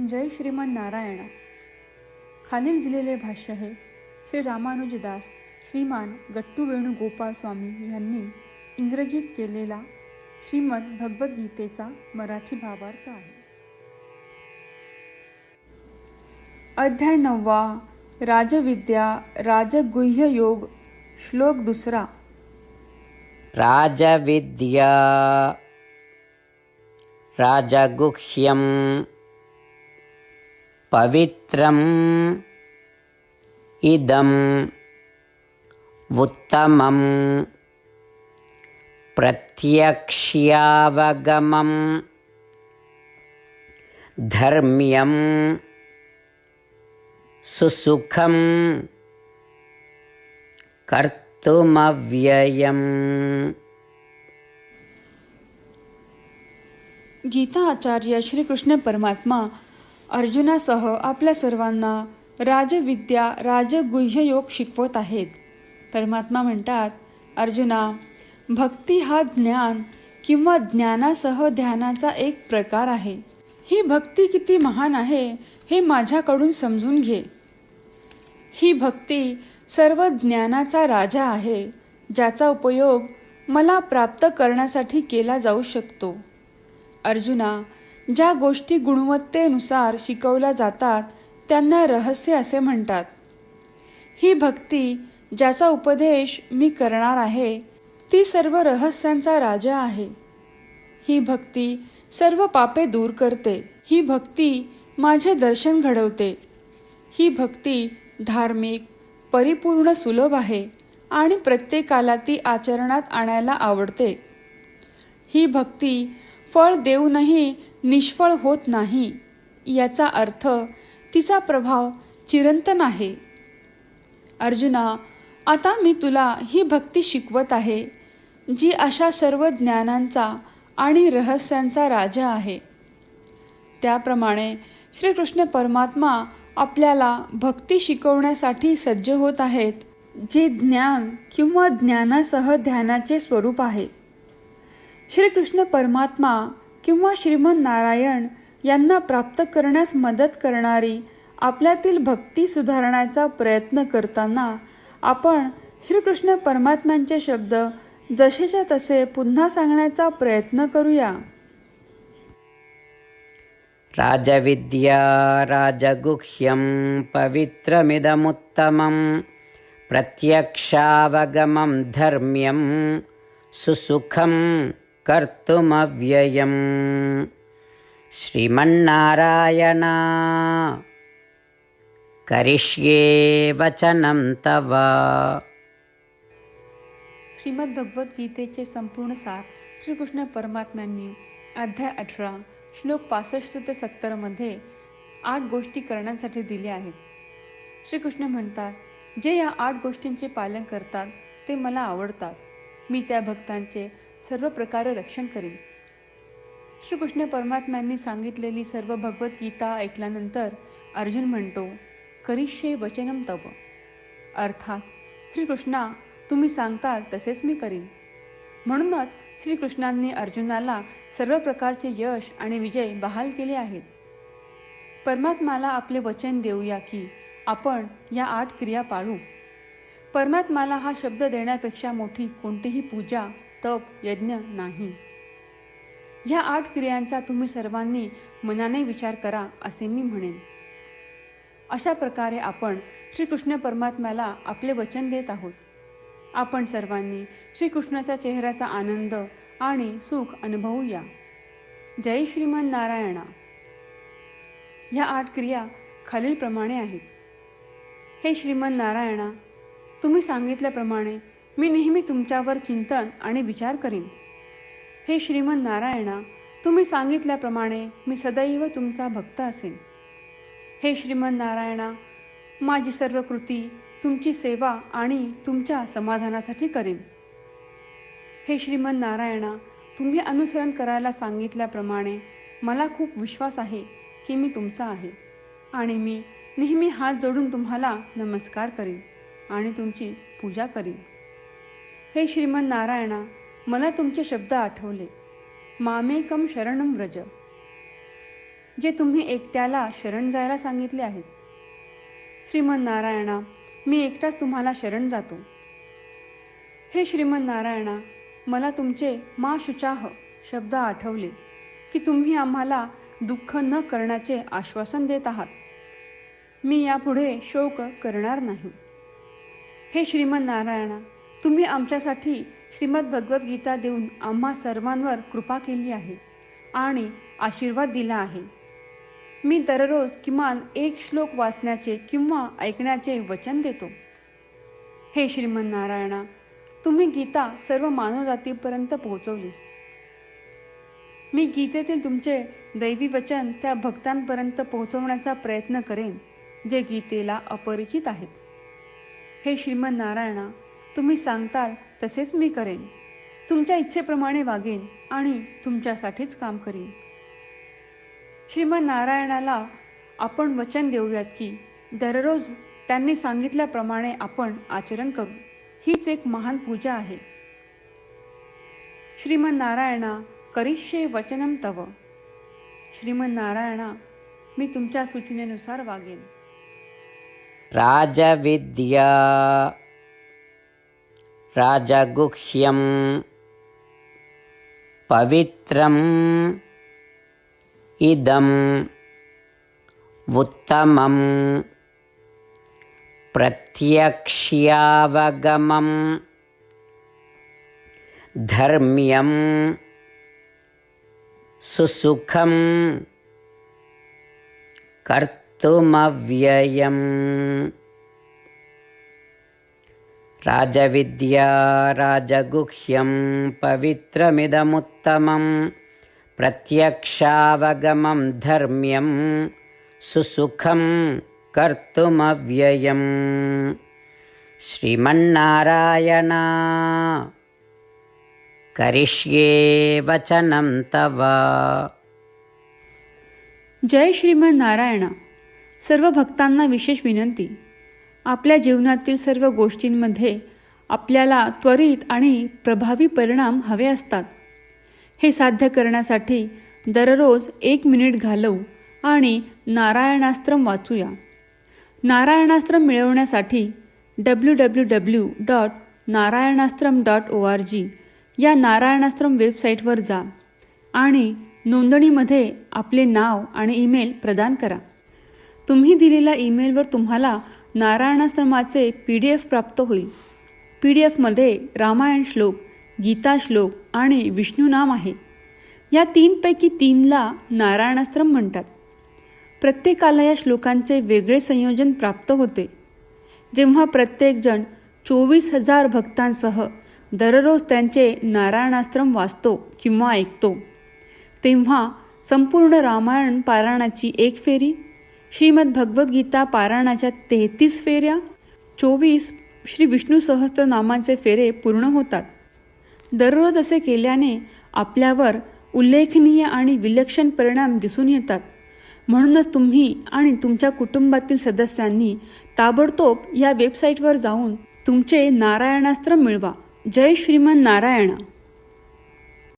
जय श्रीमान नारायणा. खालील दिलेले भाष्य हे श्री रामानुजदास श्रीमान गट्टू वेणुगोपाल स्वामी यांनी इंग्रजीत केलेला श्रीमद भगवद्गीतेचा मराठी भावार्थ आहे. अध्याय 9. राजविद्या राजगुह्य योग. श्लोक 2. राजविद्या राजगुह्यं पवित्रम् इदम् उत्तमं प्रत्यक्ष्यावगमं धर्म्यं सुसुखं कर्तुमव्ययम्. गीता आचार्य श्रीकृष्ण परमात्मा अर्जुनासह आपल्या सर्वांना राजविद्या राजगुह्य योग शिकवत आहेत. परमात्मा म्हणतात, अर्जुना, भक्ती हा ज्ञान किंवा ज्ञानासह ध्यानाचा एक प्रकार आहे. ही भक्ती किती महान आहे हे माझ्याकडून समजून घे. ही भक्ती सर्व ज्ञानाचा राजा आहे, ज्याचा उपयोग मला प्राप्त करण्यासाठी केला जाऊ शकतो. अर्जुना, ज्या गोष्टी गुणवत्तेनुसार शिकवल्या जातात त्यांना रहस्य असे म्हणतात. ही भक्ती ज्याचा उपदेश मी करणार आहे ती सर्व रहस्यांचा राजा आहे. ही भक्ती सर्व पापे दूर करते. ही भक्ती माझे दर्शन घडवते. ही भक्ती धार्मिक, परिपूर्ण, सुलभ आहे आणि प्रत्येकाला ती आचरणात आणायला आवडते. ही भक्ती फळ देऊनही निष्फळ होत नाही. याचा अर्थ तिचा प्रभाव चिरंतन आहे. अर्जुना, आता मी तुला ही भक्ती शिकवत आहे, जी अशा सर्व ज्ञानांचा आणि रहस्यांचा राजा आहे. त्याप्रमाणे श्रीकृष्ण परमात्मा आपल्याला भक्ती शिकवण्यासाठी सज्ज होत आहेत, जे ज्ञान किंवा ज्ञानासह ध्यानाचे स्वरूप आहे. श्रीकृष्ण परमात्मा किंवा श्रीमन नारायण यांना प्राप्त करण्यास मदत करणारी आपल्यातील भक्ती सुधारण्याचा प्रयत्न करताना आपण श्रीकृष्ण परमात्म्यांचे शब्द जसेच्या तसे पुन्हा सांगण्याचा प्रयत्न करूया. राजविद्या राजगुह्यं पवित्रमिदमुत्तमं प्रत्यक्षावगमं धर्म्यं सुसुखं कर्तुमव्ययम्. श्रीमन्नारायण करिष्ये वचनं तव. श्रीमद भगवद्गीतेचे संपूर्ण सार श्रीकृष्ण परमात्म्यांनी अध्याय 18 श्लोक 65 ते 70 मध्ये 8 गोष्टी करण्यासाठी दिल्या आहेत. श्रीकृष्ण म्हणतात, जे या 8 गोष्टींचे पालन करतात ते मला आवडतात. मी त्या भक्तांचे सर्व प्रकारे रक्षण करीन. श्रीकृष्ण परमात्म्यांनी सांगितलेली सर्व भगवद्गीता ऐकल्यानंतर अर्जुन म्हणतो, करिष्ये वचनं तव. अर्थात, श्रीकृष्णा, तुम्ही सांगताल तसेच मी करीन. म्हणूनच श्रीकृष्णांनी अर्जुनाला सर्व प्रकारचे यश आणि विजय बहाल केले आहेत. परमात्म्याला आपले वचन देऊया की आपण या 8 क्रिया पाळू. परमात्म्याला हा शब्द देण्यापेक्षा मोठी कोणतीही पूजा, तप, यज्ञ नाही. ह्या 8 क्रियांचा तुम्ही सर्वांनी मनाने विचार करा असे मी म्हणेन. अशा प्रकारे आपण श्रीकृष्ण परमात्म्याला आपले वचन देत आहोत. आपण सर्वांनी श्रीकृष्णाच्या चेहऱ्याचा आनंद आणि सुख अनुभवूया. जय श्रीमान नारायणा. ह्या 8 क्रिया खालीलप्रमाणे आहेत. हे श्रीमान नारायणा, तुम्ही सांगितल्याप्रमाणे मी नेहमी तुमच्यावर चिंतन आणि विचार करीन. हे श्रीमान नारायणा, तुम्ही सांगितल्याप्रमाणे मी सदैव तुमचा भक्त असेन. हे श्रीमान नारायणा, माझी सर्व कृती तुमची सेवा आणि तुमच्या समाधानासाठी करेन. हे श्रीमान नारायणा, तुम्ही अनुसरण करायला सांगितल्याप्रमाणे मला खूप विश्वास आहे की मी तुमचा आहे आणि मी नेहमी हात जोडून तुम्हाला नमस्कार करीन आणि तुमची पूजा करीन. हे श्रीमान नारायणा, मला तुमचे शब्द आठवले. मामेकम शरणम व्रज. जे तुम्ही एकट्याला शरण जायला सांगितले आहेत. श्रीमन नारायणा, मी एकटाच तुम्हाला शरण जातो. हे श्रीमन नारायणा, मला तुमचे मा शुचाह शब्द आठवले की तुम्ही आम्हाला दुःख न करण्याचे आश्वासन देत आहात. मी यापुढे शोक करणार नाही. हे श्रीमन नारायणा, तुम्ही आमच्यासाठी श्रीमद भगवद्गीता देऊन आम्हा सर्वांवर कृपा केली आहे आणि आशीर्वाद दिला आहे. मी दररोज किमान एक श्लोक वाचण्याचे किंवा ऐकण्याचे वचन देतो. हे श्रीमन नारायणा, तुम्ही गीता सर्व मानवजातीपर्यंत पोहोचवलीस. मी गीतेतील तुमचे दैवी वचन त्या भक्तांपर्यंत पोहोचवण्याचा प्रयत्न करेन जे गीतेला अपरिचित आहेत. हे श्रीमन नारायणा, तुम्ही सांगताल तसेच मी करेन. तुमच्या इच्छेप्रमाणे वागेन आणि तुमच्यासाठीच काम करीन. श्रीमन नारायणाला आपण वचन देऊयात की दररोज त्यांनी सांगितल्याप्रमाणे आपण आचरण करू. हीच एक महान पूजा आहे. श्रीमन नारायणा, करिष्ये वचनम तव. श्रीमन नारायणा, मी तुमच्या सूचनेनुसार वागेन. राजविद्या राजगुह्यं पवित्रम् इदम् उत्तमं प्रत्यक्ष्यावगमं धर्म्यं सुसुखं कर्तुमव्ययम्. राजविद्या राजगुह्यं पवित्रमिदमुत्तमं प्रत्यक्षावगमं धर्म्यं सुसुखं कर्तुमव्ययम्. श्रीमन्नारायण, करिष्ये वचनं तव. जय श्रीमन नारायणा. सर्व भक्तांना विशेष विनंती. आपल्या जीवनातील सर्व गोष्टींमध्ये आपल्याला त्वरित आणि प्रभावी परिणाम हवे असतात. हे साध्य करण्यासाठी दररोज 1 मिनिट घालवू आणि नारायणास्त्रम वाचूया. नारायणास्त्रम मिळवण्यासाठी www.narayanaastram.org या नारायणास्त्रम वेबसाईटवर जा आणि नोंदणीमध्ये आपले नाव आणि ईमेल प्रदान करा. तुम्ही दिलेल्या ईमेलवर तुम्हाला नारायणाश्रमाचे PDF प्राप्त होईल. PDFमध्ये रामायण श्लोक, गीता श्लोक आणि विष्णू नाम आहे. या 3पैकी 3ला नारायणाश्रम म्हणतात. प्रत्येकाला या श्लोकांचे वेगळे संयोजन प्राप्त होते. जेव्हा प्रत्येकजण 24,000 भक्तांसह दररोज त्यांचे नारायणाश्रम वाचतो किंवा ऐकतो, तेव्हा संपूर्ण रामायण पारायणाची 1 फेरी, श्रीमद भगवद्गीता पारायणाच्या 33 फेऱ्या, 24 श्री विष्णू सहस्त्रनामांचे फेरे पूर्ण होतात. दररोज असे केल्याने आपल्यावर उल्लेखनीय आणि विलक्षण परिणाम दिसून येतात. म्हणूनच तुम्ही आणि तुमच्या कुटुंबातील सदस्यांनी ताबडतोब या वेबसाईटवर जाऊन तुमचे नारायणास्त्र मिळवा. जय श्रीमन नारायणा.